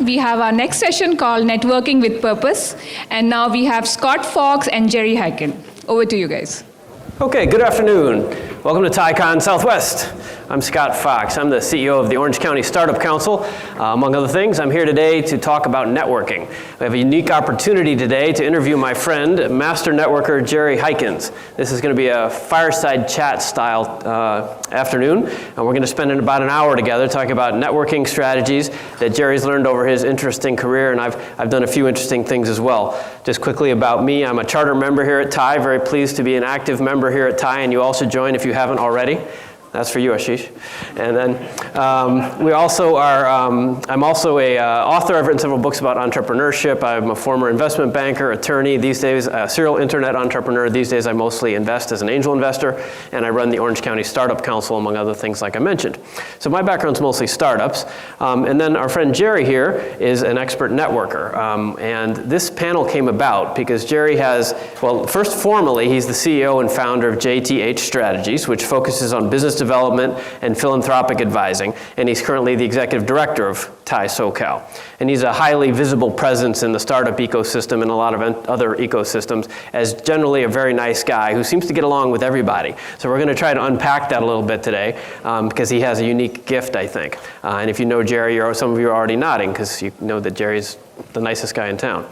we have our next session called Networking with Purpose. And now we have Scott Fox and Jerry Heikens. Over to you guys. Okay, good afternoon. Welcome to TiEcon Southwest. I'm Scott Fox. I'm the CEO of the Orange County Startup Council. Among other things, I'm here today to talk about networking. We have a unique opportunity today to interview my friend, master networker Jerry Heikens. This is going to be a fireside chat style afternoon, and we're going to spend about an hour together talking about networking strategies that Jerry's learned over his interesting career, and I've done a few interesting things as well. Just quickly about me, I'm a charter member here at TiE, very pleased to be an active member here at TiE, and you also join if you haven't already. That's for you, Ashish. And then we also are, I'm also a author. I've written several books about entrepreneurship. I'm a former investment banker, attorney, these days a serial internet entrepreneur. These days I mostly invest as an angel investor, and I run the Orange County Startup Council, among other things like I mentioned. So my background's mostly startups. And then our friend Jerry here is an expert networker. And this panel came about because Jerry has, well, first formally, he's the CEO and founder of JTH Strategies, which focuses on business development and philanthropic advising, and he's currently the executive director of TiE SoCal. And he's a highly visible presence in the startup ecosystem and a lot of other ecosystems as generally a very nice guy who seems to get along with everybody. So we're going to try to unpack that a little bit today because he has a unique gift, I think. And if you know Jerry, some of you are already nodding because you know that Jerry's the nicest guy in town.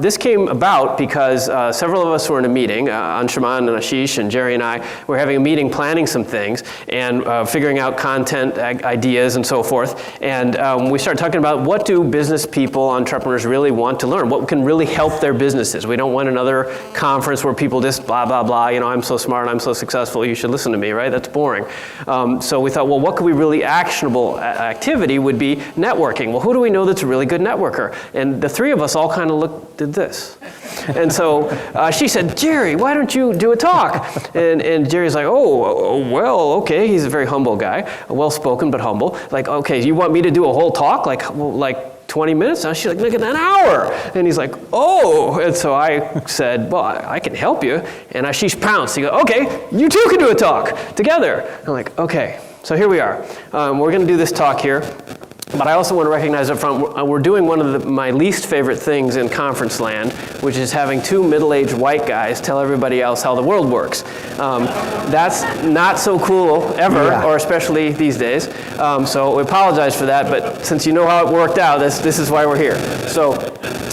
This came about because several of us were in a meeting, Anshuman and Ashish and Jerry and I were having a meeting planning some things and figuring out content ideas and so forth. And we started talking about what do business people, entrepreneurs really want to learn? What can really help their businesses? We don't want another conference where people just blah, blah, blah, you know, I'm so smart, I'm so successful, you should listen to me, right? That's boring. So we thought, well, what could we really actionable activity would be networking. Well, who do we know that's a really good networker? And the three of us all kind of did this. And so she said, Jerry, why don't you do a talk? And Jerry's like, oh, well, okay. He's a very humble guy, well-spoken but humble. Like, okay, you want me to do a whole talk? Like 20 minutes? And she's like, look at an hour. And he's like, oh. And so I said, well, I can help you. And Ashish pounced. He goes, okay, you two can do a talk together. I'm like, okay. So here we are. We're going to do this talk here. But I also want to recognize up front, we're doing one of my least favorite things in conference land, which is having two middle-aged white guys tell everybody else how the world works. That's not so cool ever, yeah. Or especially these days. So we apologize for that, but since you know how it worked out, this is why we're here. So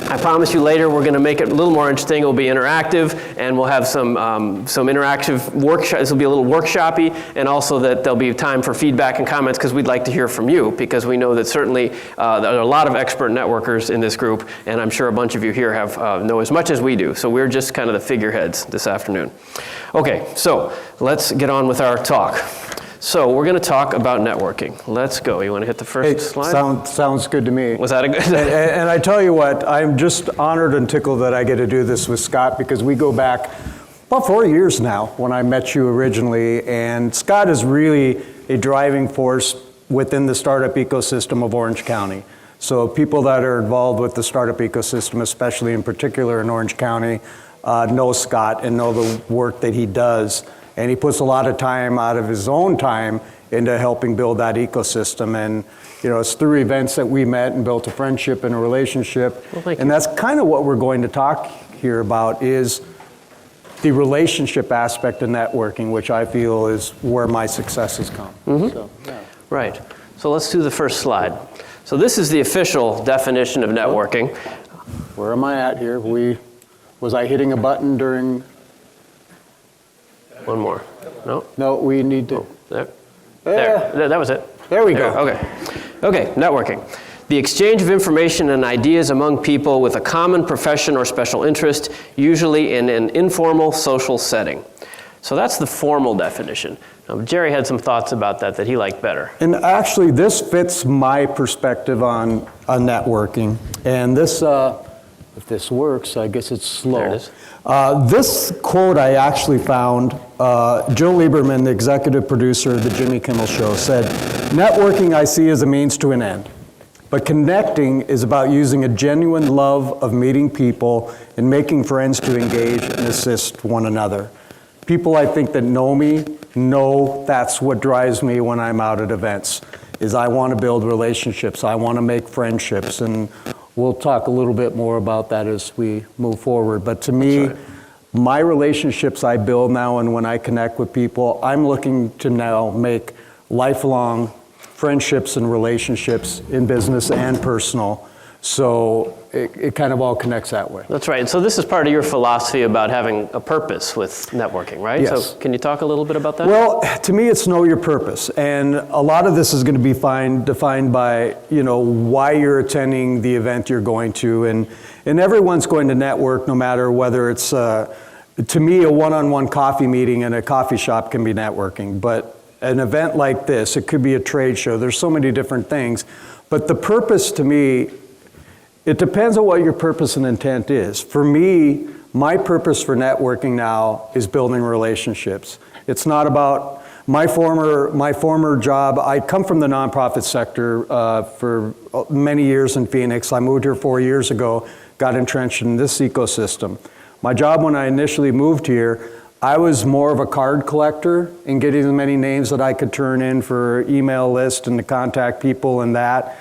I promise you later we're going to make it a little more interesting. It will be interactive, and we'll have some interactive workshops. This will be a little workshop-y, and also that there'll be time for feedback and comments because we'd like to hear from you, because we know that certainly there are a lot of expert networkers in this group, and I'm sure a bunch of you here know as much as we do. So we're just kind of the figureheads this afternoon. Okay, so let's get on with our talk. So we're going to talk about networking. Let's go. You want to hit the first slide? Sounds good to me. Was that a good? and I tell you what, I'm just honored and tickled that I get to do this with Scott, because we go back about 4 years now when I met you originally, and Scott is really a driving force within the startup ecosystem of Orange County. So people that are involved with the startup ecosystem, especially in particular in Orange County, know Scott and know the work that he does. And he puts a lot of time out of his own time into helping build that ecosystem. And you know, it's through events that we met and built a friendship and a relationship. Well, thank you. And that's kind of what we're going to talk here about, is the relationship aspect of networking, which I feel is where my success has come. Mm-hmm. So, yeah. Right. So let's do the first slide. So this is the official definition of networking. Where am I at here? Was I hitting a button during? One more. No? No, we need to. Oh, there. That was it. There we go. Okay, networking. The exchange of information and ideas among people with a common profession or special interest, usually in an informal social setting. So that's the formal definition. Jerry had some thoughts about that he liked better. And actually, this fits my perspective on networking. And this, if this works, I guess it's slow. There it is. This quote I actually found, Joe Lieberman, the executive producer of the Jimmy Kimmel Show, said, "Networking I see as a means to an end, but connecting is about using a genuine love of meeting people and making friends to engage and assist one another." People I think that know me know that's what drives me when I'm out at events. is I want to build relationships. I want to make friendships, and we'll talk a little bit more about that as we move forward. But to me, my relationships I build now, and when I connect with people, I'm looking to now make lifelong friendships and relationships in business and personal. So it kind of all connects that way. That's right. And so this is part of your philosophy about having a purpose with networking, right? Yes. So can you talk a little bit about that? Well, to me, it's know your purpose. And a lot of this is going to be defined by, why you're attending the event you're going to. And everyone's going to network, no matter whether it's, to me, a one-on-one coffee meeting in a coffee shop can be networking. But an event like this, it could be a trade show. There's so many different things. But the purpose, to me, it depends on what your purpose and intent is. For me, my purpose for networking now is building relationships. It's not about my former job. I come from the nonprofit sector for many years in Phoenix. I moved here 4 years ago, got entrenched in this ecosystem. My job when I initially moved here, I was more of a card collector and getting as many names that I could turn in for email list and to contact people and that.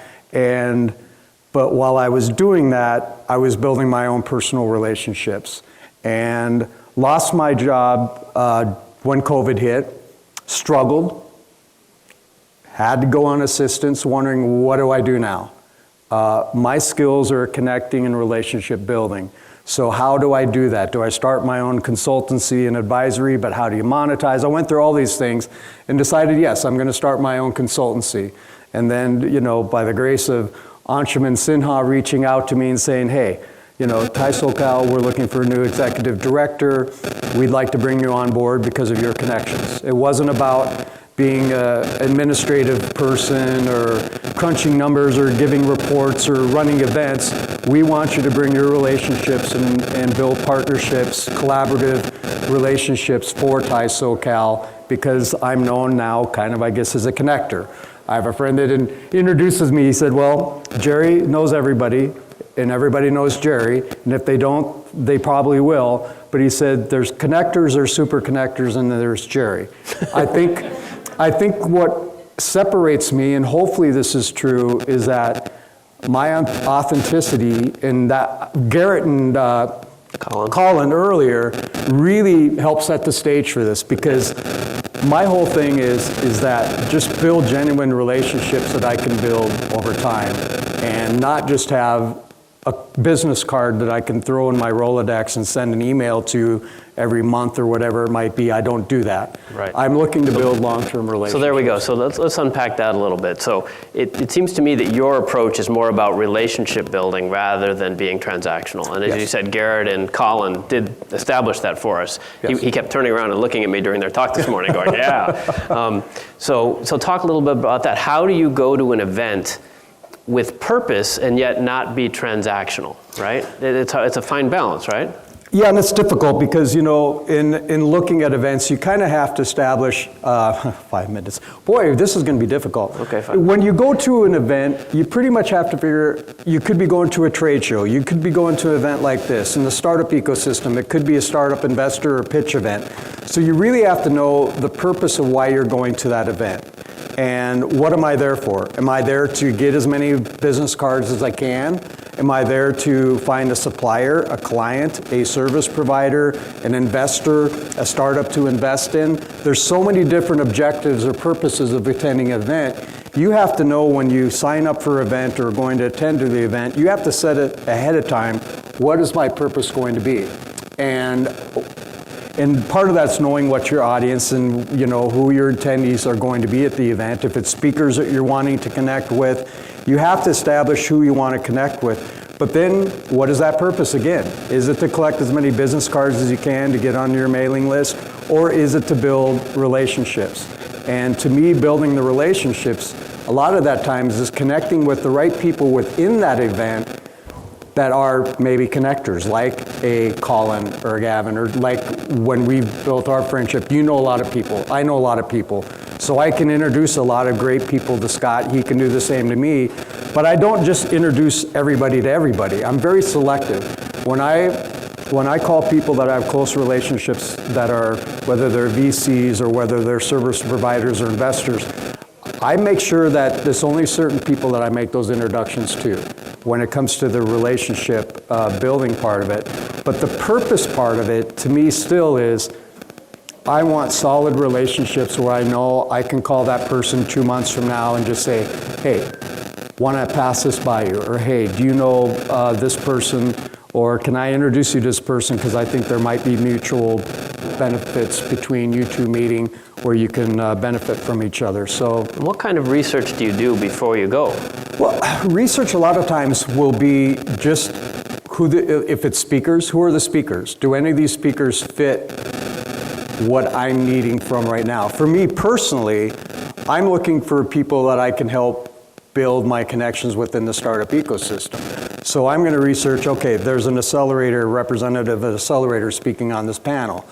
But while I was doing that, I was building my own personal relationships and lost my job when COVID hit, struggled, had to go on assistance, wondering what do I do now? My skills are connecting and relationship building. So how do I do that? Do I start my own consultancy and advisory, but how do you monetize? I went through all these things and decided, yes, I'm going to start my own consultancy. And then, by the grace of Anshuman Sinha reaching out to me and saying, hey, TiE SoCal, we're looking for a new executive director. We'd like to bring you on board because of your connections. It wasn't about being an administrative person or crunching numbers or giving reports or running events. We want you to bring your relationships and build partnerships, collaborative relationships for TiE SoCal, because I'm known now kind of, I guess, as a connector. I have a friend that introduces me. He said, well, Jerry knows everybody, and everybody knows Jerry, and if they don't, they probably will. But he said, there's connectors, there's super connectors, and then there's Jerry. I think what separates me, and hopefully this is true, is that my authenticity, and that Garrett and Colin earlier really helped set the stage for this, because my whole thing is that just build genuine relationships that I can build over time, and not just have a business card that I can throw in my Rolodex and send an email to every month or whatever it might be. I don't do that. Right. I'm looking to build long-term relationships. So there we go. So let's unpack that a little bit. So it seems to me that your approach is more about relationship building rather than being transactional. And as you said, Garrett and Colin did establish that for us. Yes. He kept turning around and looking at me during their talk this morning going, yeah. So talk a little bit about that. How do you go to an event with purpose and yet not be transactional, right? It's a fine balance, right? Yeah, and it's difficult because, in looking at events, you kind of have to establish 5 minutes. Boy, this is going to be difficult. Okay, fine. When you go to an event, you pretty much have to figure, you could be going to a trade show, you could be going to an event like this. In the startup ecosystem, it could be a startup investor or pitch event. So you really have to know the purpose of why you're going to that event. And what am I there for? Am I there to get as many business cards as I can? Am I there to find a supplier, a client, a service provider, an investor, a startup to invest in? There's so many different objectives or purposes of attending an event. You have to know when you sign up for an event or going to attend to the event, you have to set it ahead of time. What is my purpose going to be? And part of that's knowing what your audience and who your attendees are going to be at the event. If it's speakers that you're wanting to connect with, you have to establish who you want to connect with. But then, what is that purpose again? Is it to collect as many business cards as you can to get on your mailing list? Or is it to build relationships? And to me, building the relationships, a lot of that times is connecting with the right people within that event that are maybe connectors, like a Colin or a Gavin, or like when we built our friendship, a lot of people, I know a lot of people. So I can introduce a lot of great people to Scott, he can do the same to me, but I don't just introduce everybody to everybody. I'm very selective. When I call people that I have close relationships that are, whether they're VCs or whether they're service providers or investors, I make sure that there's only certain people that I make those introductions to when it comes to the relationship building part of it. But the purpose part of it, to me, still is I want solid relationships where I know I can call that person 2 months from now and just say, hey, want to pass this by you? Or hey, do you know this person? Or can I introduce you to this person because I think there might be mutual benefits between you two meeting where you can benefit from each other. So, what kind of research do you do before you go? Well, research a lot of times will be just if it's speakers, who are the speakers? Do any of these speakers fit what I'm needing from right now? For me personally, I'm looking for people that I can help build my connections within the startup ecosystem. So I'm going to research, okay, there's an accelerator, representative of an accelerator speaking on this panel.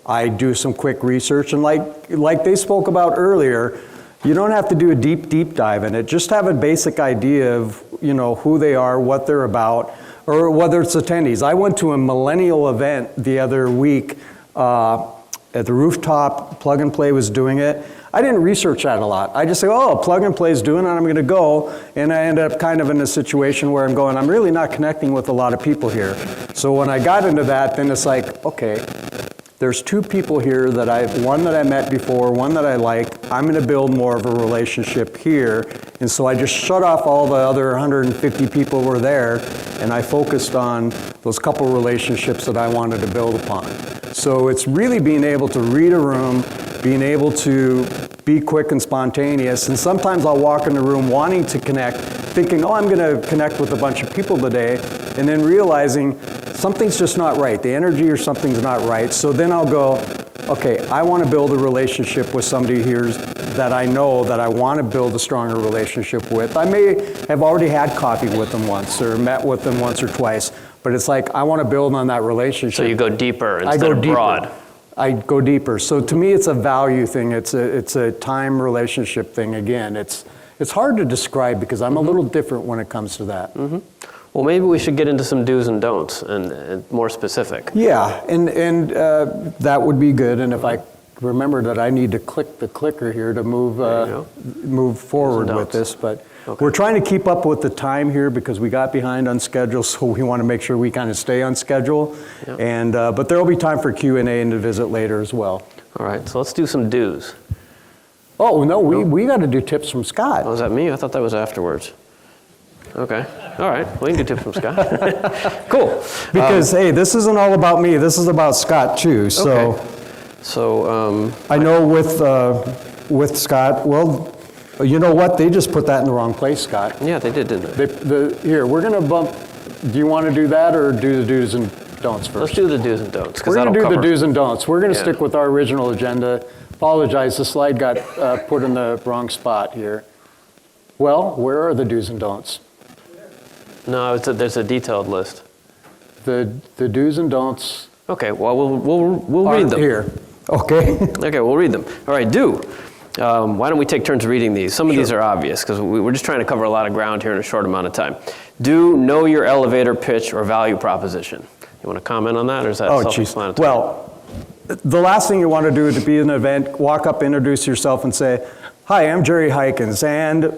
I do some quick research, and like they spoke about earlier, you don't have to do a deep dive in it. Just have a basic idea of, who they are, what they're about, or whether it's attendees. I went to a millennial event the other week at the rooftop. Plug and Play was doing it. I didn't research that a lot. I just say, oh, Plug and Play is doing it, I'm going to go. And I ended up kind of in a situation where I'm going, I'm really not connecting with a lot of people here. So when I got into that, then it's like, okay, there's two people here one that I met before, one that I like. I'm going to build more of a relationship here. And so I just shut off all the other 150 people who were there, and I focused on those couple relationships that I wanted to build upon. So it's really being able to read a room, being able to be quick and spontaneous. And sometimes I'll walk in the room wanting to connect, thinking, oh, I'm going to connect with a bunch of people today, and then realizing something's just not right. The energy or something's not right. So then I'll go, okay, I want to build a relationship with somebody here that I know that I want to build a stronger relationship with. I may have already had coffee with them once or met with them once or twice, but it's like I want to build on that relationship. So you go deeper instead of broad. I go deeper. So to me, it's a value thing. It's a time relationship thing. Again, it's hard to describe because I'm a little different when it comes to that. Mm-hmm. Well, maybe we should get into some do's and don'ts and more specific. Yeah, and that would be good. And if I remember that I need to click the clicker here to move forward with this, but we're trying to keep up with the time here because we got behind on schedule, so we want to make sure we kind of stay on schedule. Yep. And but there will be time for Q&A and to visit later as well. All right, so let's do some do's. Oh no, we got to do tips from Scott. Oh, was that me? I thought that was afterwards. Okay. All right. We can do tips from Scott. Cool. Because hey, this isn't all about me. This is about Scott too. So, okay. So I know with Scott. Well, you know what? They just put that in the wrong place, Scott. Yeah, they did, didn't they? Here, we're gonna bump. Do you want to do that or do the do's and don'ts first? Let's do the do's and don'ts. We're gonna do the do's and don'ts. We're gonna stick with our original agenda. Apologize, the slide got put in the wrong spot here. Well, where are the do's and don'ts? No, there's a detailed list. The do's and don'ts. Okay, well, we'll read them. Here. Okay. Okay, we'll read them. All right, do. Why don't we take turns reading these? Some of these are obvious because we're just trying to cover a lot of ground here in a short amount of time. Do know your elevator pitch or value proposition. You want to comment on that, or is that self-explanatory? Well, the last thing you want to do is to be in an event, walk up, introduce yourself, and say, "Hi, I'm Jerry Heikens," and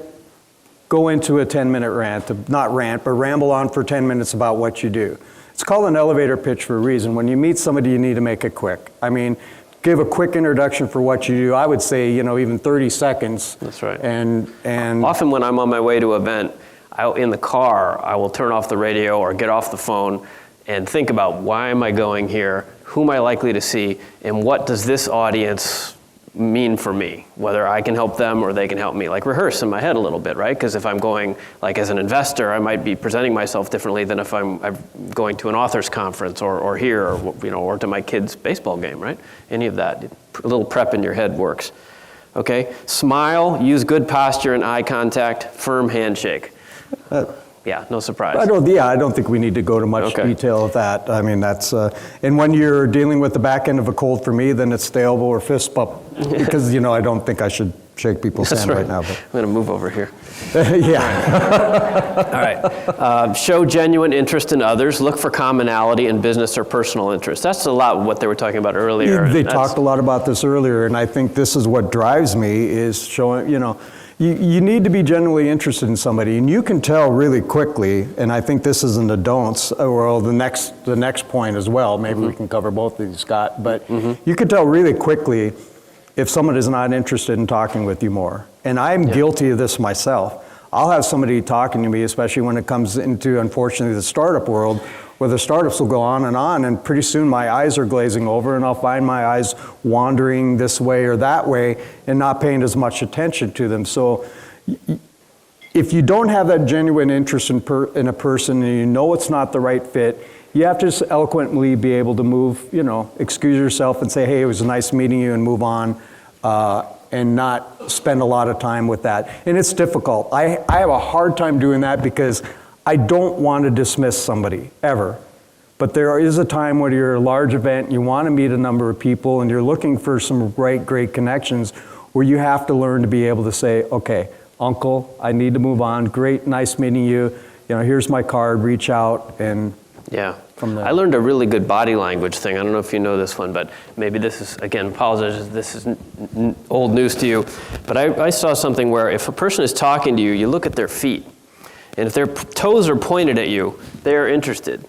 go into a 10-minute rant, not rant, but ramble on for 10 minutes about what you do. It's called an elevator pitch for a reason. When you meet somebody, you need to make it quick. I mean, give a quick introduction for what you do. I would say, even 30 seconds. That's right. And often when I'm on my way to an event, in the car, I will turn off the radio or get off the phone and think about why am I going here, who am I likely to see, and what does this audience mean for me, whether I can help them or they can help me. Like rehearse in my head a little bit, right? Because if I'm going like as an investor, I might be presenting myself differently than if I'm going to an author's conference or here or to my kid's baseball game, right? Any of that, a little prep in your head works. Okay, smile, use good posture and eye contact, firm handshake. Yeah, no surprise. I don't think we need to go to much detail of that. I mean, that's, and when you're dealing with the back end of a cold for me, then it's stay elbow or fist bump, because, I don't think I should shake people's hand right now. But. I'm going to move over here. Yeah. All right. Show genuine interest in others. Look for commonality in business or personal interest. That's a lot of what they were talking about earlier. They talked a lot about this earlier, and I think this is what drives me is showing, You need to be genuinely interested in somebody, and you can tell really quickly, and I think this is in the don'ts, or the next point as well, maybe we can cover both of these, Scott, but you can tell really quickly if someone is not interested in talking with you more. And I'm guilty of this myself. I'll have somebody talking to me, especially when it comes into, unfortunately, the startup world, where the startups will go on, and pretty soon my eyes are glazing over, and I'll find my eyes wandering this way or that way and not paying as much attention to them. So if you don't have that genuine interest in a person and you know it's not the right fit, you have to just eloquently be able to move, excuse yourself and say, hey, it was nice meeting you, and move on, and not spend a lot of time with that. And it's difficult. I have a hard time doing that because I don't want to dismiss somebody, ever. But there is a time when you're at a large event, you want to meet a number of people, and you're looking for some great connections, where you have to learn to be able to say, okay, uncle, I need to move on. Great, nice meeting you. Here's my card, reach out, and from there. I learned a really good body language thing. I don't know if you know this one, but maybe this is, again, apologize if this is old news to you, but I saw something where if a person is talking to you, you look at their feet. And if their toes are pointed at you, they're interested.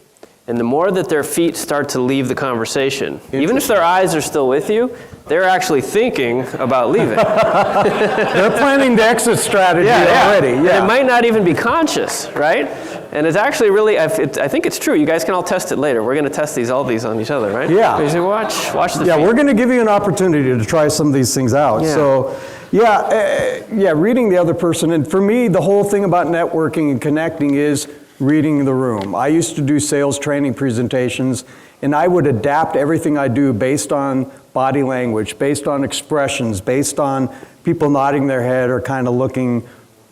And the more that their feet start to leave the conversation, even if their eyes are still with you, they're actually thinking about leaving. They're planning the exit strategy already. And it might not even be conscious, right? And it's actually really, I think it's true. You guys can all test it later. We're going to test all these on each other, right? Yeah. You say, watch the feet. We're going to give you an opportunity to try some of these things out. Yeah. So, reading the other person. And for me, the whole thing about networking and connecting is reading the room. I used to do sales training presentations, and I would adapt everything I do based on body language, based on expressions, based on people nodding their head or kind of looking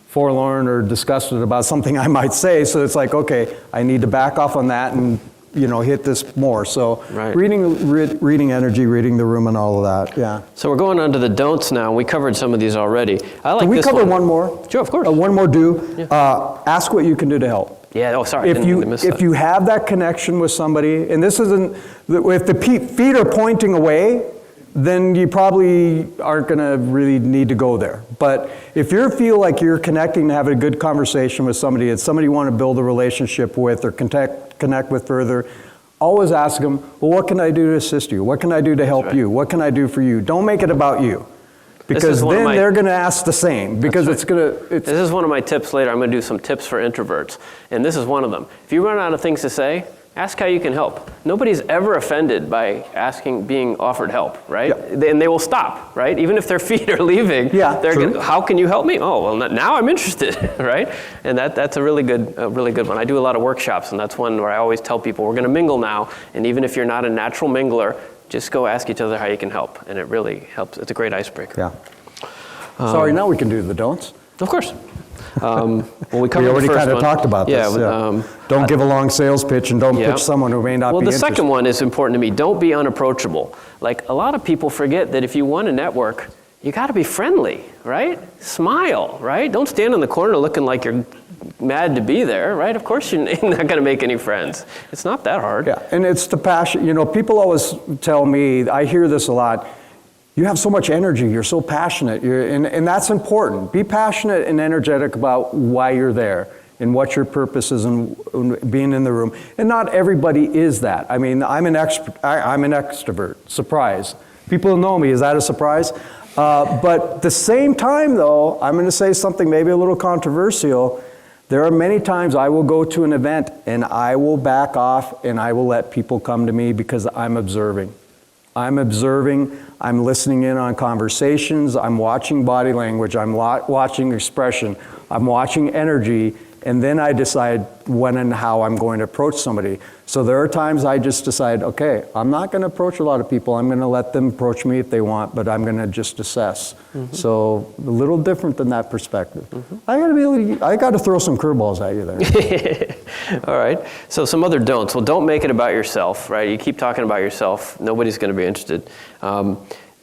forlorn or disgusted about something I might say. So it's like, okay, I need to back off on that and hit this more. So reading energy, reading the room, and all of that. Yeah. So we're going on to the don'ts now. We covered some of these already. Can we cover one more? Sure, of course. One more do. Yeah. Ask what you can do to help. Yeah. Oh, sorry. If you have that connection with somebody, and this isn't, if the feet are pointing away, then you probably aren't going to really need to go there. But if you feel like you're connecting to have a good conversation with somebody, and somebody you want to build a relationship with or connect with further, always ask them, well, what can I do to assist you? What can I do to help you? What can I do for you? Don't make it about you. Because then they're going to ask the same. Because This is one of my tips later. I'm going to do some tips for introverts. And this is one of them. If you run out of things to say, ask how you can help. Nobody's ever offended by being offered help, right? Yeah. And they will stop, right? Even if their feet are leaving, how can you help me? Oh, well, now I'm interested, right? And that's a really good one. I do a lot of workshops, and that's one where I always tell people, we're going to mingle now, and even if you're not a natural mingler, just go ask each other how you can help, and it really helps. It's a great icebreaker. Yeah. Sorry, now we can do the don'ts. Of course. We already kind of talked about this. Don't give a long sales pitch, and don't pitch someone who may not be interested. Well, the second one is important to me. Don't be unapproachable. Like, a lot of people forget that if you want to network, you got to be friendly, right? Smile, right? Don't stand in the corner looking like you're mad to be there, right? Of course you're not going to make any friends. It's not that hard. Yeah, and it's the passion. People always tell me, I hear this a lot, you have so much energy, you're so passionate, and that's important. Be passionate and energetic about why you're there and what your purpose is in being in the room. And not everybody is that. I mean, I'm an extrovert, surprise. People know me, is that a surprise? But at the same time though, I'm gonna say something maybe a little controversial. There are many times I will go to an event and I will back off and I will let people come to me because I'm observing. I'm listening in on conversations, I'm watching body language, I'm watching expression, I'm watching energy, and then I decide when and how I'm going to approach somebody. So there are times I just decide, okay, I'm not going to approach a lot of people, I'm going to let them approach me if they want, but I'm going to just assess. Mm-hmm. So a little different than that perspective. Mm-hmm. I got to throw some curveballs at you there. All right, so some other don'ts. Well, don't make it about yourself, right? You keep talking about yourself, nobody's going to be interested.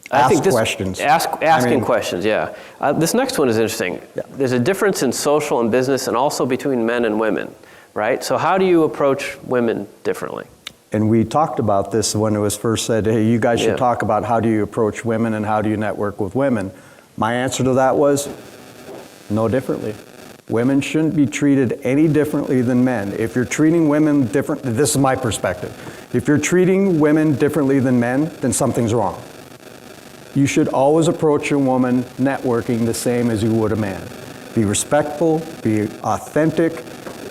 Questions. Asking questions, yeah. This next one is interesting. Yeah. There's a difference in social and business and also between men and women, right? So how do you approach women differently? And we talked about this when it was first said, hey, you guys should talk about how do you approach women and how do you network with women. My answer to that was, no differently. Women shouldn't be treated any differently than men. If you're treating women different, this is my perspective. If you're treating women differently than men, then something's wrong. You should always approach a woman networking the same as you would a man. Be respectful, be authentic.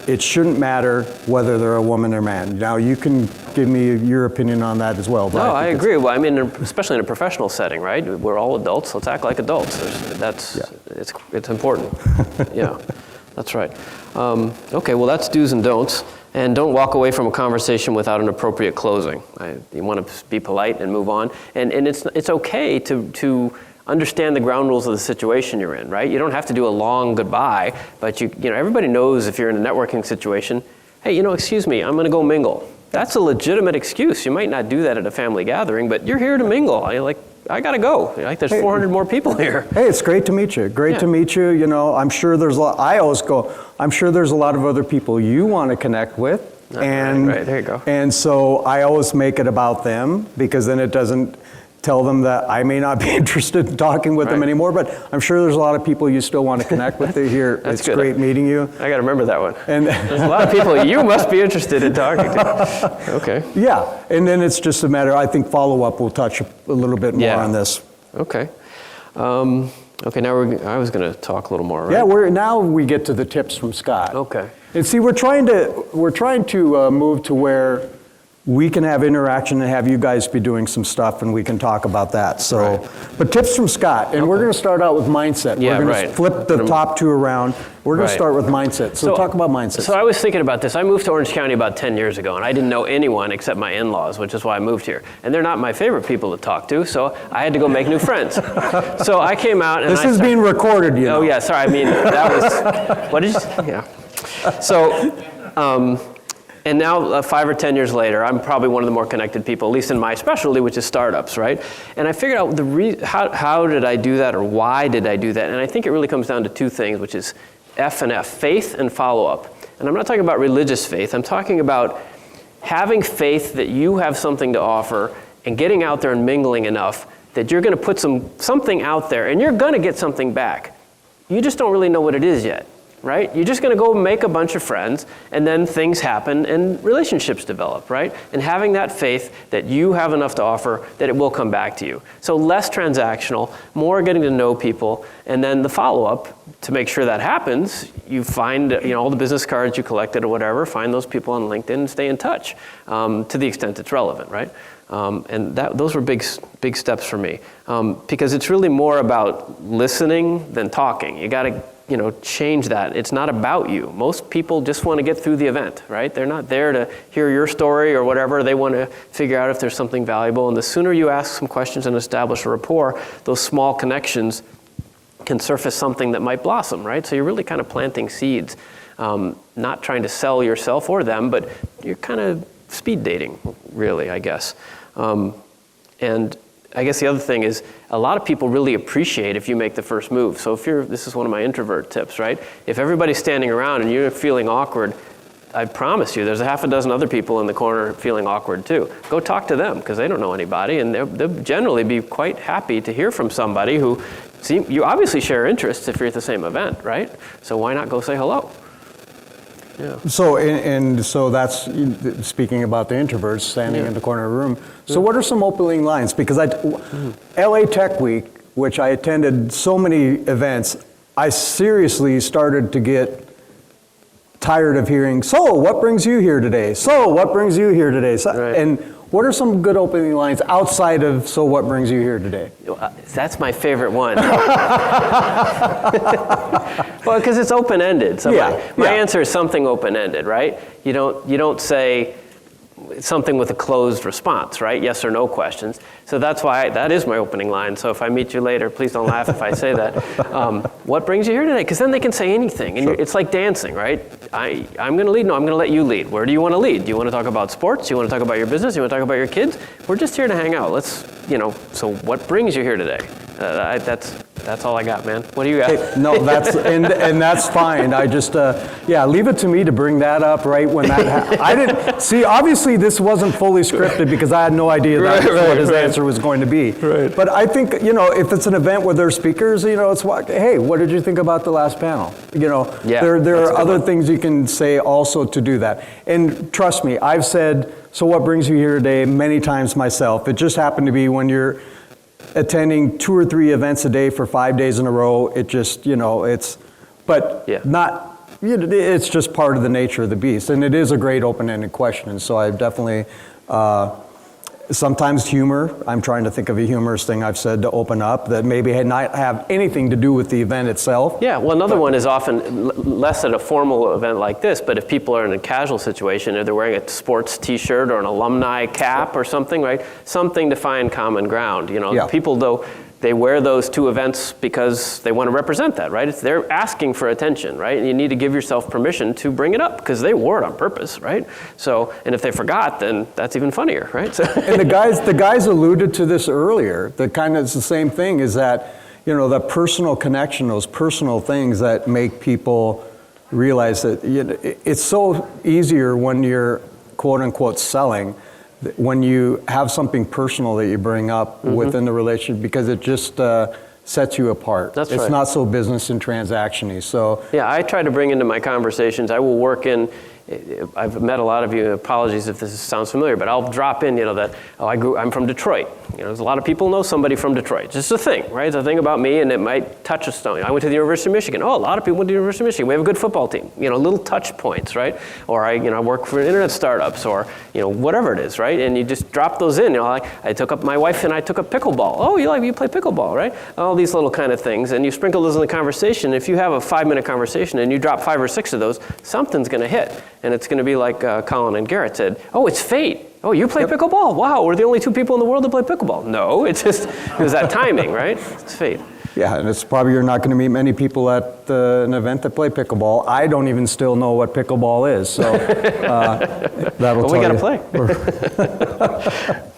It shouldn't matter whether they're a woman or man. Now, you can give me your opinion on that as well. No, I agree. Well, I mean, especially in a professional setting, right? We're all adults. Let's act like adults. It's important. Yeah, that's right. Okay, well, that's do's and don'ts. And don't walk away from a conversation without an appropriate closing. You want to be polite and move on. And it's okay to understand the ground rules of the situation you're in, right? You don't have to do a long goodbye, but you know, everybody knows if you're in a networking situation, hey, excuse me, I'm going to go mingle. That's a legitimate excuse. You might not do that at a family gathering, but you're here to mingle. I got to go. There's 400 more people here. Hey, it's great to meet you. Great to meet you. I'm sure there's a lot, I always go, I'm sure there's a lot of other people you want to connect with. And, right, there you go. And so I always make it about them, because then it doesn't tell them that I may not be interested in talking with them anymore, but I'm sure there's a lot of people you still want to connect with here. It's good. Great meeting you. I got to remember that one. And there's a lot of people you must be interested in talking to. Okay. Yeah, and then it's just a matter, I think follow-up will touch a little bit more on this. Okay. Okay, now I was going to talk a little more, right? Yeah, now we get to the tips from Scott. Okay. And see, we're trying to move to where we can have interaction and have you guys be doing some stuff, and we can talk about that. So, but tips from Scott, and we're going to start out with mindset. Yeah, we're going to flip the top two around. We're going to start with mindset. So talk about mindset. So I was thinking about this. I moved to Orange County about 10 years ago, and I didn't know anyone except my in-laws, which is why I moved here. And they're not my favorite people to talk to, so I had to go make new friends. So I came out and this is being recorded, you know. Oh yeah, sorry. I mean, that was, what did you say? Yeah. So, and now, 5 or 10 years later, I'm probably one of the more connected people, at least in my specialty, which is startups, right? And I figured out how did I do that, or why did I do that? And I think it really comes down to two things, which is F and F, faith and follow-up. And I'm not talking about religious faith. I'm talking about having faith that you have something to offer and getting out there and mingling enough that you're going to put something out there, and you're going to get something back. You just don't really know what it is yet. Right? You're just going to go make a bunch of friends, and then things happen and relationships develop, right? And having that faith that you have enough to offer that it will come back to you. So less transactional, more getting to know people, and then the follow-up to make sure that happens, you find all the business cards you collected or whatever, find those people on LinkedIn and stay in touch to the extent it's relevant, right? And those were big steps for me because it's really more about listening than talking. You got to change that. It's not about you. Most people just want to get through the event, right? They're not there to hear your story or whatever. They want to figure out if there's something valuable. And the sooner you ask some questions and establish a rapport, those small connections can surface something that might blossom, right? So you're really kind of planting seeds, not trying to sell yourself or them, but you're kind of speed dating, really, I guess. And I guess the other thing is a lot of people really appreciate if you make the first move. So this is one of my introvert tips, right? If everybody's standing around and you're feeling awkward, I promise you there's a half a dozen other people in the corner feeling awkward too. Go talk to them because they don't know anybody, and they'll generally be quite happy to hear from somebody who you obviously share interests if you're at the same event, right? So why not go say hello? Yeah. So, and so that's, speaking about the introverts standing in the corner of the room. So what are some opening lines? Because LA Tech Week, which I attended so many events, I seriously started to get tired of hearing, so what brings you here today? So what brings you here today? So, right. And what are some good opening lines outside of, so what brings you here today? That's my favorite one. Well, because it's open-ended. So my answer is something open-ended, right? You don't say something with a closed response, right? Yes or no questions. So that's why that is my opening line. So if I meet you later, please don't laugh if I say that. What brings you here today? Because then they can say anything. And it's like dancing, right? I'm going to lead. No, I'm going to let you lead. Where do you want to lead? Do you want to talk about sports? Do you want to talk about your business? Do you want to talk about your kids? We're just here to hang out. So what brings you here today? That's all I got, man. What do you got? Hey, no, that's and that's fine. I just leave it to me to bring that up right when that I didn't see. Obviously, this wasn't fully scripted because I had no idea that's what his answer was going to be. Right. But I think if it's an event where there's speakers, it's what. Hey, what did you think about the last panel? Yeah, there are other one. things you can say also to do that. And trust me, I've said, so what brings you here today many times myself. It just happened to be when you're attending 2 or 3 events a day for 5 days in a row, it just, it's, but not, it's just part of the nature of the beast. And it is a great open-ended question. And so I definitely, sometimes humor, I'm trying to think of a humorous thing I've said to open up that maybe had not have anything to do with the event itself. Yeah, well, another one is often less at a formal event like this, but if people are in a casual situation, if they're wearing a sports t-shirt or an alumni cap or something, right? Something to find common ground. People, though, they wear those to events because they want to represent that, right? They're asking for attention, right? And you need to give yourself permission to bring it up because they wore it on purpose, right? So, and if they forgot, then that's even funnier, right? So and the guys alluded to this earlier. It's the same thing is that, that personal connection, those personal things that make people realize that it's so easier when you're quote unquote selling, when you have something personal that you bring up within the relationship, because it just sets you apart. That's it's right. not so business and transaction-y. So yeah, I try to bring into my conversations, I will work in, I've met a lot of you, apologies if this sounds familiar, but I'll drop in, that, I'm from Detroit. There's a lot of people know somebody from Detroit. It's just a thing, right? It's a thing about me, and it might touch a stone. I went to the University of Michigan. Oh, a lot of people went to the University of Michigan. We have a good football team. Little touch points, right? Or I work for internet startups, or whatever it is, right? And you just drop those in. My wife and I took up pickleball. Oh, you play pickleball, right? All these little kind of things, and you sprinkle those in the conversation. If you have a 5-minute conversation and you drop 5 or 6 of those, something's going to hit. And it's going to be like Colin and Garrett said, oh, it's fate. Oh, you play pickleball? Wow, we're the only 2 people in the world that play pickleball. No, it was that timing, right? It's fate. yeah, and it's probably you're not going to meet many people at an event that play pickleball. I don't even still know what pickleball is, so that'll tell we got you. to play.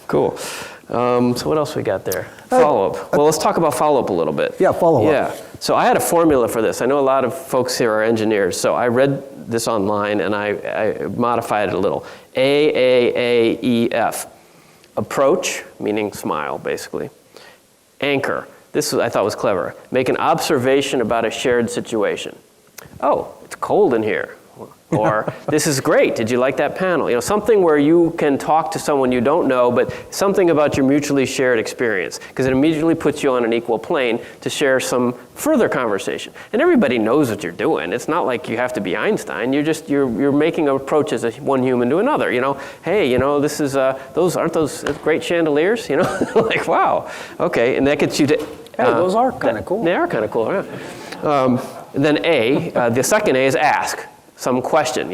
Cool. So what else we got there? Follow-up. Well, let's talk about follow-up a little bit. Yeah, follow-up. Yeah. So I had a formula for this. I know a lot of folks here are engineers, so I read this online and I modified it a little. AAAEF. Approach, meaning smile, basically. Anchor. This I thought was clever. Make an observation about a shared situation. Oh, it's cold in here. Or, this is great, did you like that panel? Something where you can talk to someone you don't know, but something about your mutually shared experience, because it immediately puts you on an equal plane to share some further conversation. And everybody knows what you're doing. It's not like you have to be Einstein. You're making an approach as one human to another. Hey, this is, aren't those great chandeliers? Like, wow, okay, and that gets you to... Hey, those are kind of cool. They are kind of cool, yeah. Then the second A is ask. Some question,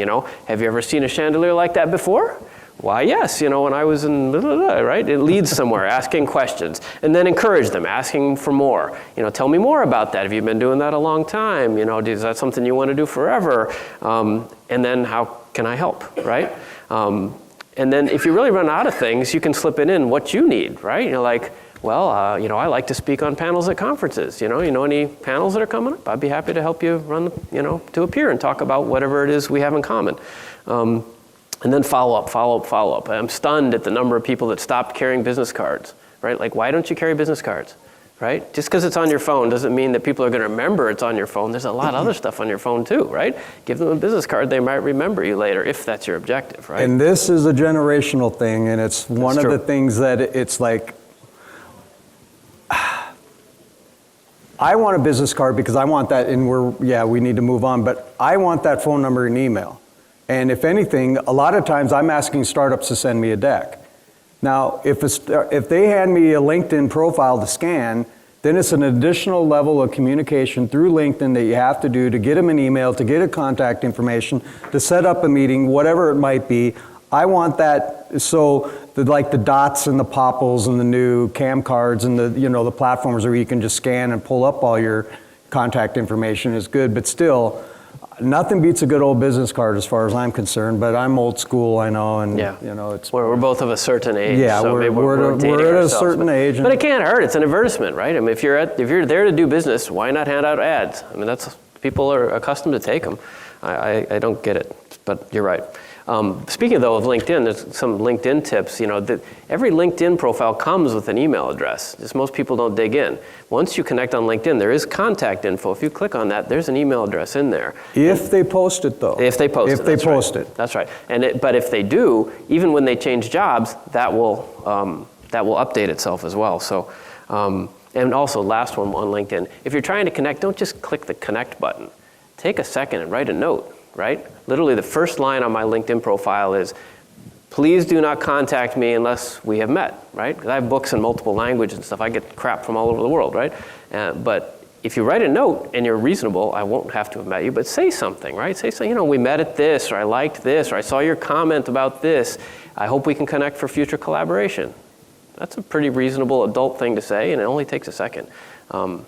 have you ever seen a chandelier like that before? Why, yes, when I was in, right? It leads somewhere, asking questions. And then encourage them, asking for more. Tell me more about that. Have you been doing that a long time? Is that something you want to do forever? And then how can I help, right? And then if you really run out of things, you can slip it in what you need, right? I like to speak on panels at conferences. Any panels that are coming up? I'd be happy to help you run, to appear and talk about whatever it is we have in common. And then follow up. I'm stunned at the number of people that stopped carrying business cards, right? Like, why don't you carry business cards, right? Just because it's on your phone doesn't mean that people are going to remember it's on your phone. There's a lot of other stuff on your phone too, right? Give them a business card, they might remember you later if that's your objective, right? And this is a generational thing, and it's one of the things that it's like, I want a business card because I want that, and we need to move on, but I want that phone number and email. And if anything, a lot of times I'm asking startups to send me a deck. Now, if they hand me a LinkedIn profile to scan, then it's an additional level of communication through LinkedIn that you have to do to get them an email, to get a contact information, to set up a meeting, whatever it might be. I want that, so the dots and the popples and the new cam cards and the platforms where you can just scan and pull up all your contact information is good, but still, nothing beats a good old business card as far as I'm concerned, but I'm old school, I know, and it's... We're both of a certain age, Yeah, so maybe we're dating at a ourselves, certain age. But it can't hurt. It's an advertisement, right? I mean, if you're there to do business, why not hand out ads? I mean, people are accustomed to take them. I don't get it, but you're right. Speaking though of LinkedIn, there's some LinkedIn tips. That every LinkedIn profile comes with an email address. Just most people don't dig in. Once you connect on LinkedIn, there is contact info. If you click on that, there's an email address in there. If they post it, though. If they post it. If they post it. That's right. But if they do, even when they change jobs, that will update itself as well. So, and also last one on LinkedIn. If you're trying to connect, don't just click the connect button. Take a second and write a note. Right? Literally the first line on my LinkedIn profile is, please do not contact me unless we have met, right? Because I have books in multiple languages and stuff. I get crap from all over the world, right? But if you write a note and you're reasonable, I won't have to have met you, but say something, right? Say, we met at this, or I liked this, or I saw your comment about this. I hope we can connect for future collaboration. That's a pretty reasonable adult thing to say, and it only takes a second. And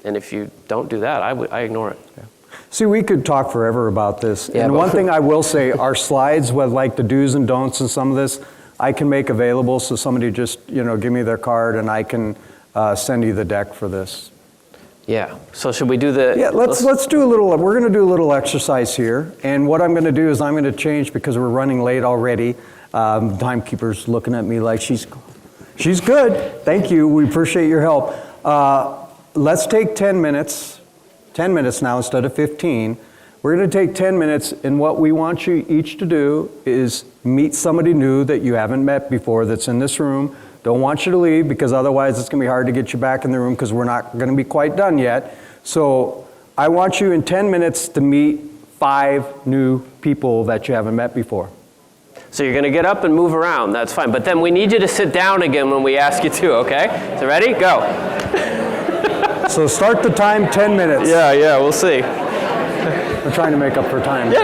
if you don't do that, I ignore it. Yeah. See, we could talk forever about this. Yeah, and one thing I will say, our slides with like the do's and don'ts and some of this, I can make available, so somebody just, give me their card and I can send you the deck for this. Yeah, so should we do the... Yeah, let's do a little, we're going to do a little exercise here. And what I'm going to do is I'm going to change, because we're running late already. Timekeeper's looking at me like she's good. Thank you, we appreciate your help. Let's take 10 minutes now instead of 15. We're going to take 10 minutes, and what we want you each to do is meet somebody new that you haven't met before that's in this room. Don't want you to leave, because otherwise it's going to be hard to get you back in the room, because we're not going to be quite done yet. So I want you in 10 minutes to meet 5 new people that you haven't met before. So you're going to get up and move around, that's fine. But then we need you to sit down again when we ask you to, okay? So ready? Go. So start the time 10 minutes. Yeah, we'll see. We're trying to make up for time. Yeah.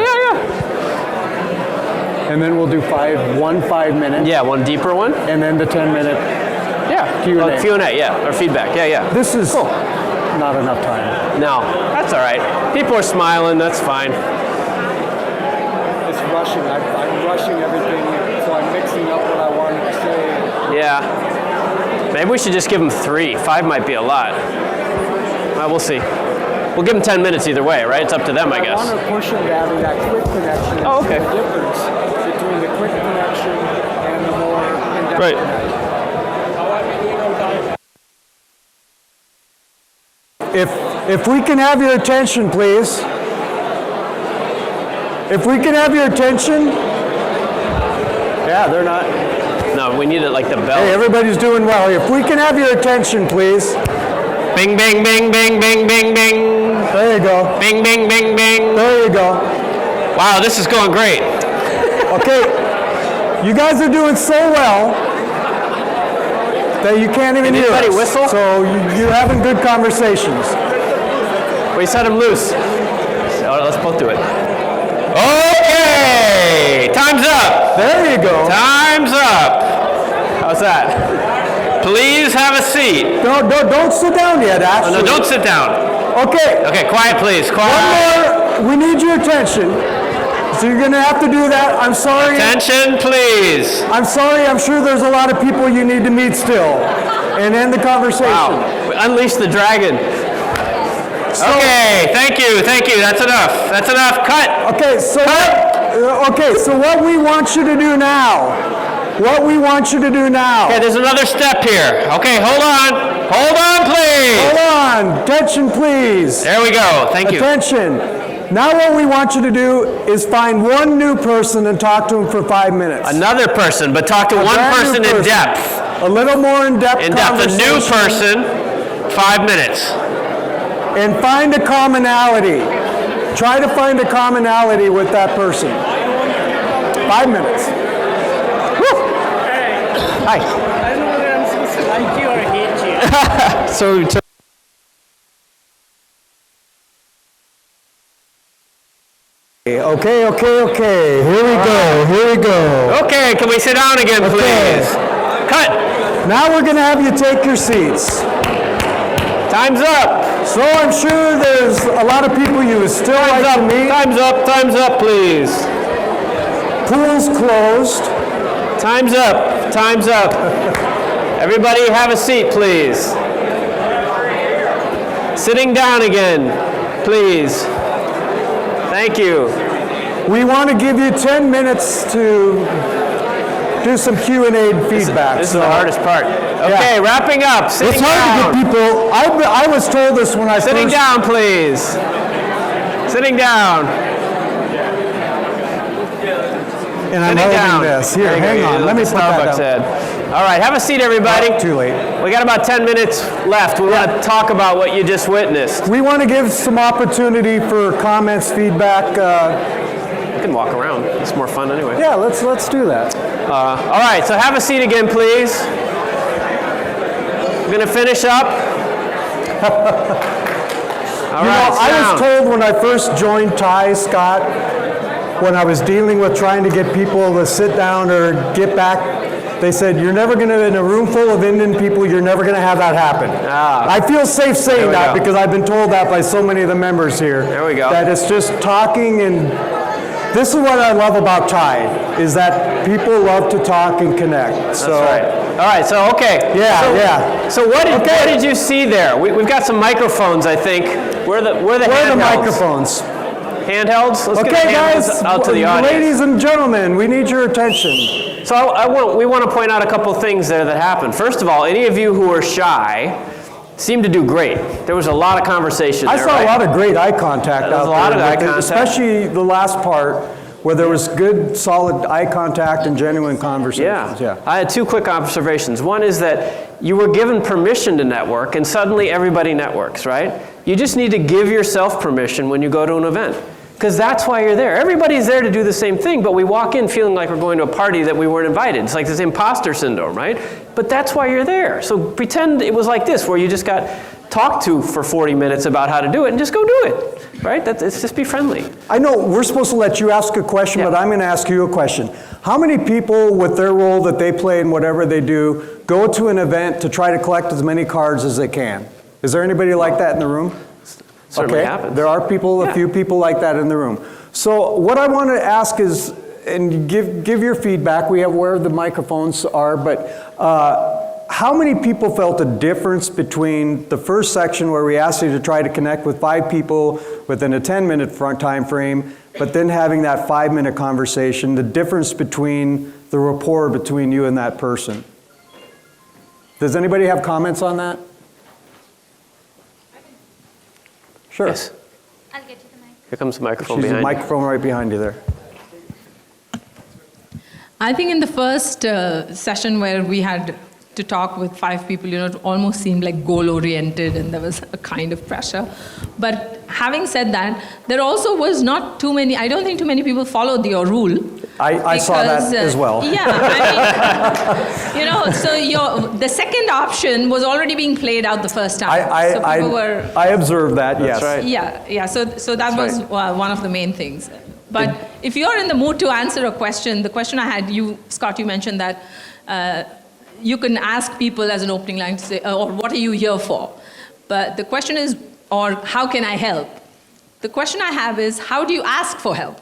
And then we'll do 5 minutes. Yeah, one deeper one. And then the 10-minute Q&A. Q&A, yeah, or feedback, yeah. This is not enough time. No, that's all right. People are smiling, that's fine. It's rushing. I'm rushing everything, so I'm mixing up what I wanted to say. Yeah. Maybe we should just give them 3. 5 might be a lot. Well, we'll see. We'll give them 10 minutes either way, right? It's up to them, I guess. I want to push them to having that quick connection. Oh, okay. The difference between the quick connection and the more in-depth connection. If we can have your attention, please. If we can have your attention. Yeah, they're not. No, we need it like the bell. Hey, everybody's doing well. If we can have your attention, please. Bing, bing, bing, bing, bing, bing, bing. There you go. Bing, bing, bing, bing. There you go. Wow, this is going great. Okay, you guys are doing so well that you can't even hear us. Anybody whistle? So you're having good conversations. We set him loose. Let's both do it. Okay, time's up. There you go. Time's up. How's that? Please have a seat. Don't sit down yet, actually. Oh, no, don't sit down. Okay. Okay, quiet, please. Quiet. One more. We need your attention. So you're going to have to do that. I'm sorry. Attention, please. I'm sorry. I'm sure there's a lot of people you need to meet still and end the conversation. Wow. Unleash the dragon. So, okay, thank you. That's enough. Cut. Okay, so what we want you to do now. Okay, there's another step here. Okay, hold on, please. Hold on. Attention, please. There we go. Thank you. Attention. Now what we want you to do is find one new person and talk to them for 5 minutes. Another person, but talk to one person in depth. A little more in depth. A new person, 5 minutes. And find a commonality. Try to find a commonality with that person. 5 minutes. Hi. I don't know whether I'm supposed to like you or hate you. So Okay. Here we go. Okay, can we sit down again, please? Cut. Now we're going to have you take your seats. Time's up. So I'm sure there's a lot of people you would still like to meet. Time's up, please. Pool's closed. Time's up. Everybody have a seat, please. Sitting down again, please. Thank you. We want to give you 10 minutes to do some Q&A and feedback. This is the hardest part. Okay, wrapping up. Sitting It's hard down. to get people. I was told this when I Sitting first. down, please. Sitting down. And I'm Sitting down. holding this. Here, There you hang go. on. Let me put Starbucks that down. head. All right, have a seat, everybody. Too late. We got about 10 minutes left. We want to talk about what you just witnessed. We want to give some opportunity for comments, feedback. You can walk around. It's more fun anyway. Yeah, let's do that. All right, so have a seat again, please. We're going to finish up. All right, I was told when I first joined TiE, Scott, when I was dealing with trying to get people to sit down or get back, they said, you're never going to, in a room full of Indian people, you're never going to have that happen. I feel safe saying that because I've been told that by so many of the members here. There we go. That it's just talking, and this is what I love about TiE, is that people love to talk and connect. That's right. All right, so okay. So what did you see there? We've got some microphones, I think. Where are the microphones? Handhelds? Let's get Okay, the handhelds guys, out to the audience. ladies and gentlemen, we need your attention. So we want to point out a couple things there that happened. First of all, any of you who are shy seemed to do great. There was a lot of conversation there, I saw a lot of great eye contact out there. There was a lot of eye contact. Especially the last part where there was good, solid eye contact and genuine conversations. Yeah. I had two quick observations. One is that you were given permission to network, and suddenly everybody networks, right? You just need to give yourself permission when you go to an event, because that's why you're there. Everybody's there to do the same thing, but we walk in feeling like we're going to a party that we weren't invited. It's like this imposter syndrome, right? But that's why you're there. So pretend it was like this, where you just got talked to for 40 minutes about how to do it, and just go do it. Right? It's just be friendly. I know we're supposed to let you ask a question, but I'm going to ask you a question. How many people with their role that they play in whatever they do go to an event to try to collect as many cards as they can? Is there anybody like that in the room? Certainly happens. There are people, a few people like that in the room. So what I want to ask is, and give your feedback, we have where the microphones are, but how many people felt a difference between the first section where we asked you to try to connect with 5 people within a 10-minute front time frame, but then having that 5-minute conversation, the difference between the rapport between you and that person? Does anybody have comments on that? Sure. Yes. I'll get you the mic. Here comes the microphone She's behind the microphone right behind you there. I think in the first session where we had to talk with 5 people, it almost seemed like goal-oriented and there was a kind of pressure. But having said that, there also was not too many, I don't think too many people followed your rule. I saw that as well. Yeah, I mean, so the second option was already being played out the first time. I observed that, yes. That's right. Yeah, so that was one of the main things. But if you're in the mood to answer a question, the question I had, Scott, you mentioned that you can ask people as an opening line to say, or what are you here for? But the question is, or how can I help? The question I have is, how do you ask for help?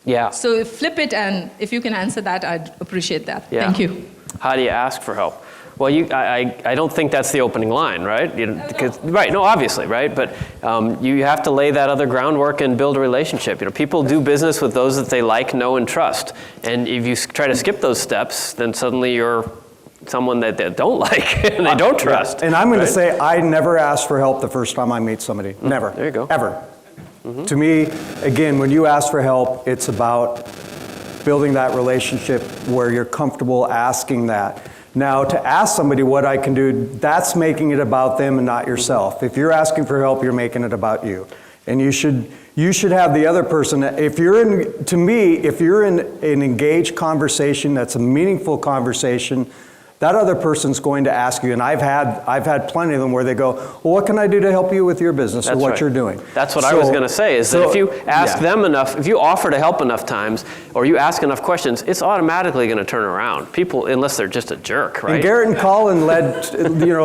Yeah. So flip it, and if you can answer that, I'd appreciate that. Yeah. Thank you. How do you ask for help? Well, I don't think that's the opening line, right? Right, no, obviously, right? But you have to lay that other groundwork and build a relationship. People do business with those that they like, know, and trust. And if you try to skip those steps, then suddenly you're someone that they don't like and they don't trust. And I'm going to say I never ask for help the first time I meet somebody. Never. There you go. Ever. To me, again, when you ask for help, it's about building that relationship where you're comfortable asking that. Now, to ask somebody what I can do, that's making it about them and not yourself. If you're asking for help, you're making it about you. And you should have the other person, if you're in an engaged conversation, that's a meaningful conversation, that other person's going to ask you, and I've had plenty of them where they go, well, what can I do to help you with your business or That's what right. you're doing? That's what I was going to say, is that if you ask yeah. them enough, if you offer to help enough times, or you ask enough questions, it's automatically going to turn around. People, unless they're just a jerk, right? And Garrett and Colin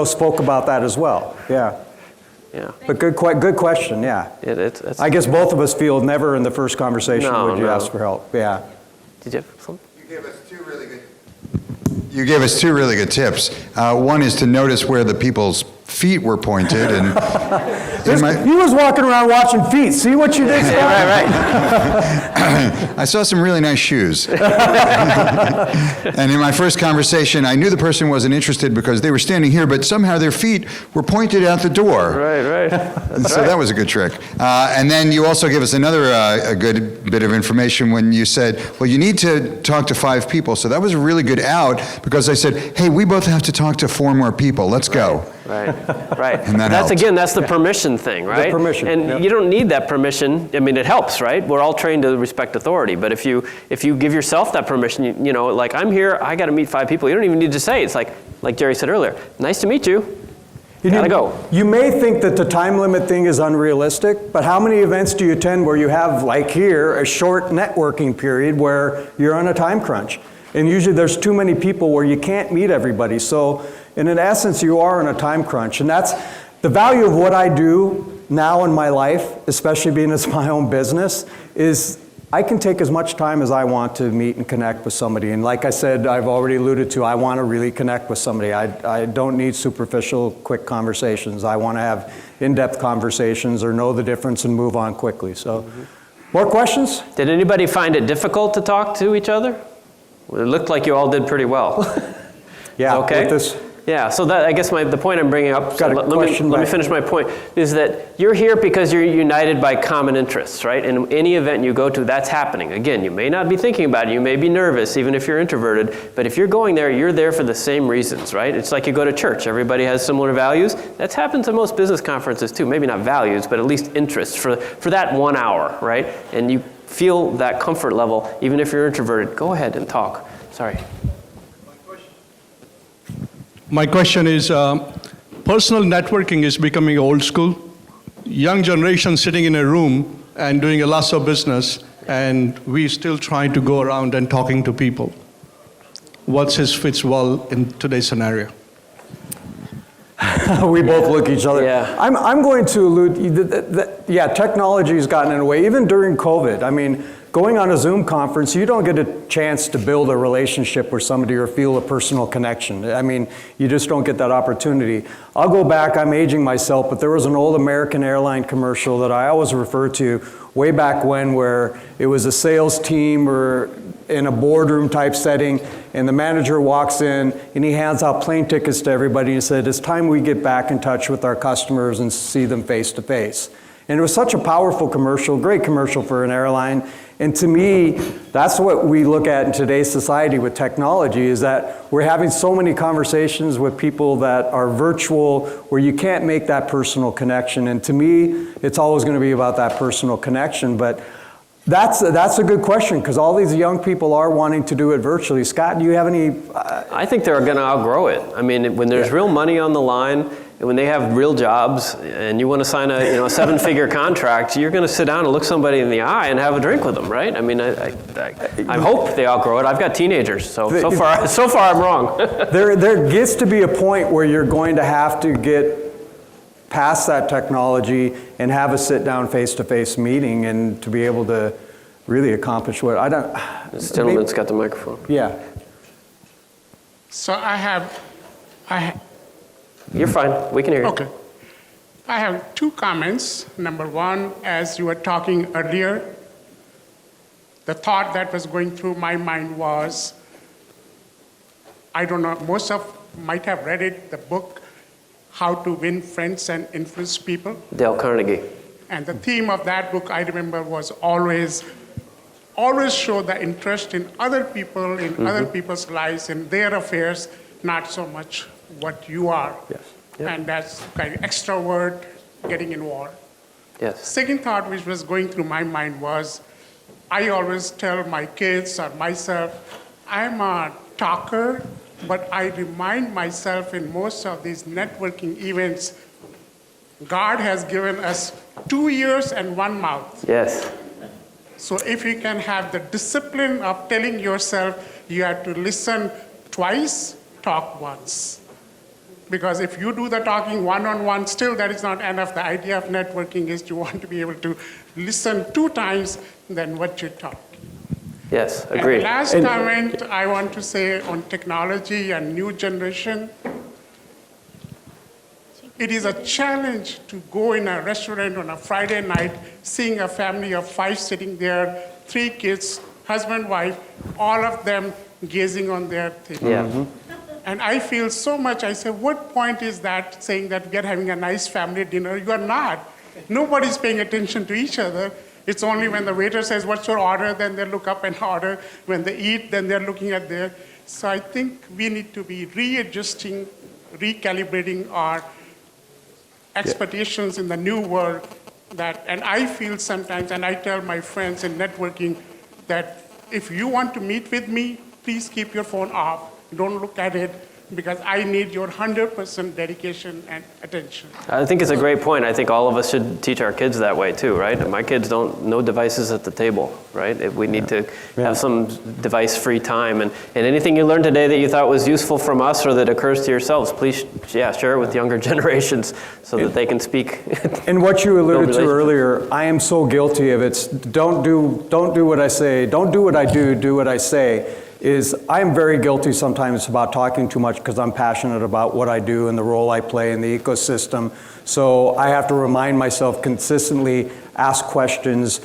spoke about that as well. Yeah. Yeah. But good question, yeah. It's, I guess both of us feel never in the first conversation would you No. ask for help. Yeah. Did you have something? You gave us two really good tips. One is to notice where the people's feet were pointed, and He was walking around watching feet. See what you did, Scott? Right. I saw some really nice shoes. And in my first conversation, I knew the person wasn't interested because they were standing here, but somehow their feet were pointed out the door. Right. So that was a good trick. And then you also gave us another a good bit of information when you said, well, you need to talk to 5 people. So that was a really good out, because I said, hey, we both have to talk to 4 more people. Let's go. Right. And that helped. That's the permission thing, right? permission, And yep. you don't need that permission. I mean, it helps, right? We're all trained to respect authority. But if you give yourself that permission, you know, like, I'm here, I got to meet 5 people. You don't even need to say. It's like Jerry said earlier, nice to meet you. Gotta go. You may think that the time limit thing is unrealistic, but how many events do you attend where you have, like here, a short networking period where you're on a time crunch? And usually there's too many people where you can't meet everybody. So in essence, you are on a time crunch. And that's the value of what I do now in my life, especially being as my own business, is I can take as much time as I want to meet and connect with somebody. And like I said, I've already alluded to, I want to really connect with somebody. I don't need superficial, quick conversations. I want to have in-depth conversations or know the difference and move on quickly. So, more questions? Did anybody find it difficult to talk to each other? Well, it looked like you all did pretty well. Yeah. Okay. With this, Yeah, so that, I guess the point I'm bringing up, Got a let question me back. finish my point, is that you're here because you're united by common interests, right? And any event you go to, that's happening. Again, you may not be thinking about it, you may be nervous, even if you're introverted, but if you're going there, you're there for the same reasons, right? It's like you go to church, everybody has similar values. That's happened to most business conferences too, maybe not values, but at least interests for that 1 hour, right? And you feel that comfort level, even if you're introverted. Go ahead and talk. Sorry. My question is, personal networking is becoming old school. Young generation sitting in a room and doing a lot of business, and we still trying to go around and talking to people. What's his fits well in today's scenario? we both look at each other. Yeah. I'm going to allude, technology has gotten in the way, even during COVID. I mean, going on a Zoom conference, you don't get a chance to build a relationship with somebody or feel a personal connection. I mean, you just don't get that opportunity. I'll go back, I'm aging myself, but there was an old American airline commercial that I always refer to way back when, where it was a sales team or in a boardroom type setting, and the manager walks in and he hands out plane tickets to everybody and said, it's time we get back in touch with our customers and see them face to face. And it was such a powerful commercial, great commercial for an airline. And to me, that's what we look at in today's society with technology, is that we're having so many conversations with people that are virtual where you can't make that personal connection. And to me, it's always going to be about that personal connection. But that's a good question, because all these young people are wanting to do it virtually. Scott, do you have any? I think they're going to outgrow it. I mean, when there's real money on the line, and when they have real jobs, and you want to sign a 7-figure contract, you're going to sit down and look somebody in the eye and have a drink with them, right? I mean, I hope they outgrow it. I've got teenagers, so far I'm wrong. There gets to be a point where you're going to have to get past that technology and have a sit-down face-to-face meeting, and to be able to really accomplish what I don't. This gentleman's got the microphone. Yeah. So I have. You're fine. We can hear you. Okay. I have 2 comments. Number 1, as you were talking earlier, the thought that was going through my mind was, I don't know, most of might have read it, the book, How to Win Friends and Influence People. Dale Carnegie. And the theme of that book, I remember, was always show the interest in other people, in other people's lives, in their affairs, not so much what you are. Yes. Yep. And that's kind of extrovert, getting involved. Yes. Second thought which was going through my mind was, I always tell my kids or myself, I'm a talker, but I remind myself in most of these networking events, God has given us 2 ears and 1 mouth. Yes. So if you can have the discipline of telling yourself you have to listen twice, talk once. Because if you do the talking one-on-one, still that is not enough. The idea of networking is you want to be able to listen 2 times than what you talk. Yes, And agreed. the last comment I want to say on technology and new generation, it is a challenge to go in a restaurant on a Friday night, seeing a family of 5 sitting there, 3 kids, husband, wife, all of them gazing on their thing. Yeah. And I feel so much, I say, what point is that saying that we are having a nice family dinner? You are not. Nobody's paying attention to each other. It's only when the waiter says, what's your order? Then they look up and order. When they eat, then they're looking at their. So I think we need to be readjusting, recalibrating our expectations in the new world. And I feel sometimes, and I tell my friends in networking, that if you want to meet with me, please keep your phone off. Don't look at it, because I need your 100% dedication and attention. I think it's a great point. I think all of us should teach our kids that way too, right? My kids no devices at the table, right? We need to have some device-free time. And anything you learned today that you thought was useful from us or that occurs to yourselves, please share it with younger generations so that they can speak. And what you alluded to earlier, I am so guilty of it. Don't do what I say. Don't do what I do what I say. I am very guilty sometimes about talking too much because I'm passionate about what I do and the role I play in the ecosystem. So I have to remind myself consistently, ask questions,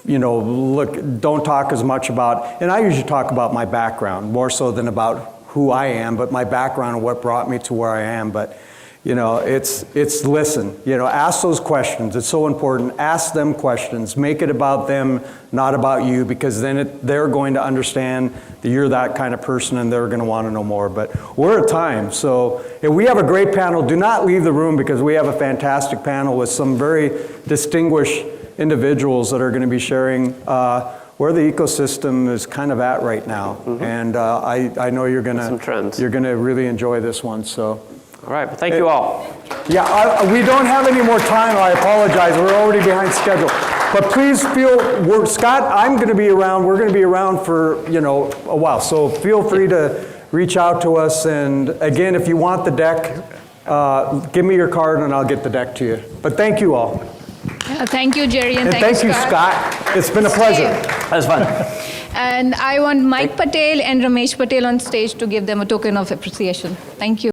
look, don't talk as much about, and I usually talk about my background more so than about who I am, but my background and what brought me to where I am. But it's listen, ask those questions. It's so important. Ask them questions. Make it about them, not about you, because then they're going to understand that you're that kind of person and they're going to want to know more. But we're at time. So if we have a great panel, do not leave the room, because we have a fantastic panel with some very distinguished individuals that are going to be sharing where the ecosystem is kind of at right now. Mm-hmm. And I know you're going to really enjoy this one. So. All right, well, thank you all. Yeah, we don't have any more time. I apologize. We're already behind schedule. But please Scott, I'm going to be around. We're going to be around for, a while. So feel free to reach out to us. And again, if you want the deck, give me your card and I'll get the deck to you. But thank you all. Thank you, Jerry, and thank you, Scott. It's been a pleasure. That was fun. And I want Mike Patel and Ramesh Patel on stage to give them a token of appreciation. Thank you.